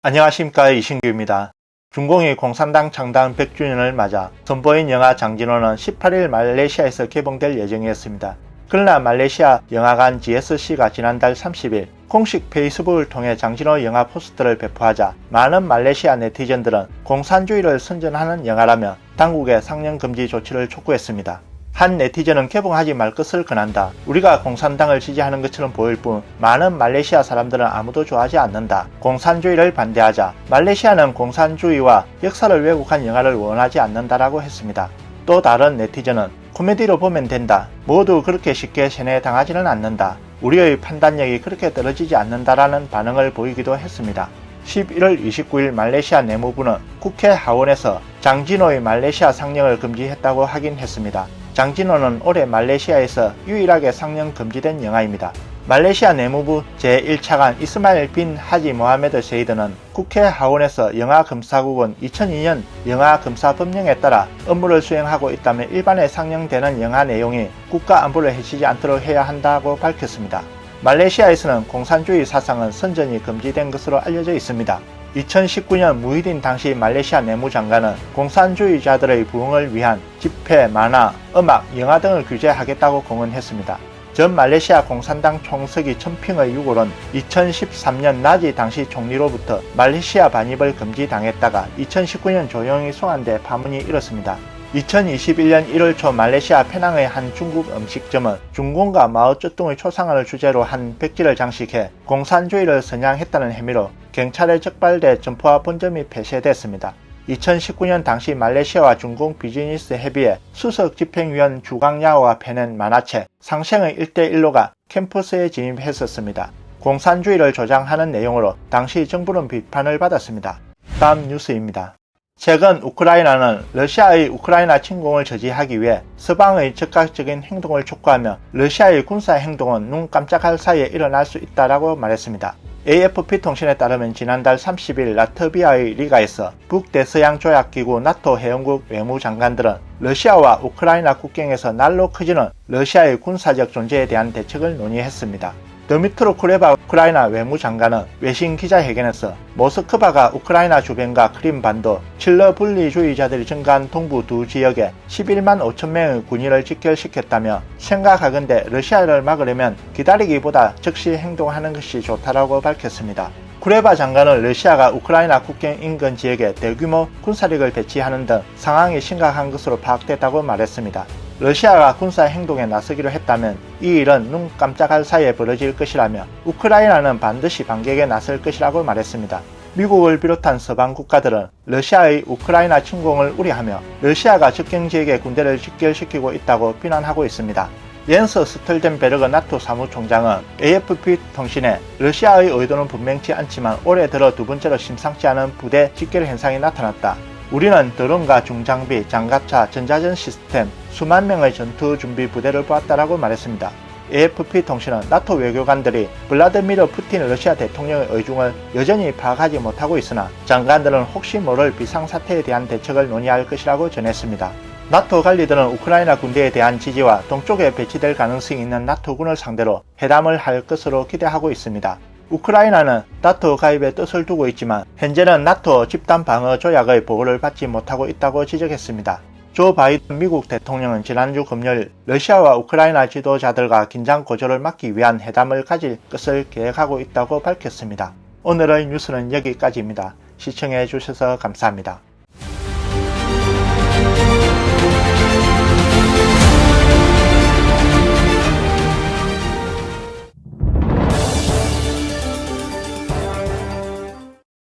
안녕하십니까, 이신규입니다. 중공이 공산당 창당 100주년을 맞아 선보인 영화 장진호는 18일 말레이시아에서 개봉될 예정이었습니다. 그러나 말레이시아 영화관 GSC가 지난달 30일 공식 페이스북을 통해 장진호 영화 포스터를 배포하자 많은 말레이시아 네티즌들은 공산주의를 선전하는 영화라며 당국의 상영 금지 조치를 촉구했습니다. 한 네티즌은 개봉하지 말 것을 권한다. 우리가 공산당을 지지하는 것처럼 보일 뿐 많은 말레이시아 사람들은 아무도 좋아하지 않는다. 공산주의를 반대하자. 말레이시아는 공산주의와 역사를 왜곡한 영화를 원하지 않는다라고 했습니다. 또 다른 네티즌은 코미디로 보면 된다. 모두 그렇게 쉽게 세뇌당하지는 않는다. 우리의 판단력이 그렇게 떨어지지 않는다라는 반응을 보이기도 했습니다. 11월 29일 말레이시아 내무부는 국회 하원에서 장진호의 말레이시아 상영을 금지했다고 확인했습니다. 장진호는 올해 말레이시아에서 유일하게 상영 금지된 영화입니다. 말레이시아 내무부 제1차관 이스마일 빈 하지 모하메드 세이드는 국회 하원에서 영화검사국은 2002년 영화검사법령에 따라 업무를 수행하고 있다며 일반에 상영되는 영화 내용이 국가 안보를 해치지 않도록 해야 한다고 밝혔습니다. 말레이시아에서는 공산주의 사상은 선전이 금지된 것으로 알려져 있습니다. 2019년 무히딘 당시 말레이시아 내무장관은 공산주의자들의 부흥을 위한 집회, 만화, 음악, 영화 등을 규제하겠다고 공언했습니다. 전 말레이시아 공산당 총서기 첨핑의 유골은 2013년 나지 당시 총리로부터 말레이시아 반입을 금지당했다가 2019년 조용히 송환돼 파문이 일었습니다. 2021년 1월 초 말레이시아 페낭의 한 중국 음식점은 중공과 마오쩌둥의 초상화를 주제로 한 백지를 장식해 공산주의를 선양했다는 혐의로 경찰에 적발돼 점포와 본점이 폐쇄됐습니다. 2019년 당시 말레이시아와 중공 비즈니스 협의회 수석 집행위원 주강야오가 펴낸 만화책 상생의 1대1로가 캠퍼스에 진입했었습니다. 공산주의를 조장하는 내용으로 당시 정부는 비판을 받았습니다. 다음 뉴스입니다. 최근 우크라이나는 러시아의 우크라이나 침공을 저지하기 위해 서방의 즉각적인 행동을 촉구하며 러시아의 군사 행동은 눈 깜짝할 사이에 일어날 수 있다라고 말했습니다. AFP 통신에 따르면 지난달 30일 라트비아의 리가에서 북대서양 조약기구 나토 회원국 외무장관들은 러시아와 우크라이나 국경에서 날로 커지는 러시아의 군사적 존재에 대한 대책을 논의했습니다. 드미트로 쿠레바 우크라이나 외무장관은 외신 기자회견에서 모스크바가 우크라이나 주변과 크림반도, 칠러 분리주의자들이 증가한 동부 두 지역에 11만 5천 명의 군인을 직결시켰다며 생각하건대 러시아를 막으려면 기다리기보다 즉시 행동하는 것이 좋다라고 밝혔습니다. 쿠레바 장관은 러시아가 우크라이나 국경 인근 지역에 대규모 군사력을 배치하는 등 상황이 심각한 것으로 파악됐다고 말했습니다. 러시아가 군사 행동에 나서기로 했다면 이 일은 눈 깜짝할 사이에 벌어질 것이라며 우크라이나는 반드시 반격에 나설 것이라고 말했습니다. 미국을 비롯한 서방 국가들은 러시아의 우크라이나 침공을 우려하며 러시아가 접경지역에 군대를 직결시키고 있다고 비난하고 있습니다. 옌스 스톨텐베르그 나토 사무총장은 AFP 통신에 러시아의 의도는 분명치 않지만 올해 들어 두 번째로 심상치 않은 부대 직결 현상이 나타났다. 우리는 드론과 중장비, 장갑차, 전자전 시스템, 수만 명의 전투 준비 부대를 보았다라고 말했습니다. AFP 통신은 나토 외교관들이 블라디미르 푸틴 러시아 대통령의 의중을 여전히 파악하지 못하고 있으나 장관들은 혹시 모를 비상사태에 대한 대책을 논의할 것이라고 전했습니다. 나토 관리들은 우크라이나 군대에 대한 지지와 동쪽에 배치될 가능성이 있는 나토군을 상대로 회담을 할 것으로 기대하고 있습니다. 우크라이나는 나토 가입에 뜻을 두고 있지만 현재는 나토 집단 방어 조약의 보호를 받지 못하고 있다고 지적했습니다. 조 바이든 미국 대통령은 지난주 금요일 러시아와 우크라이나 지도자들과 긴장 고조를 막기 위한 회담을 가질 것을 계획하고 있다고 밝혔습니다. 오늘의 뉴스는 여기까지입니다. 시청해 주셔서 감사합니다.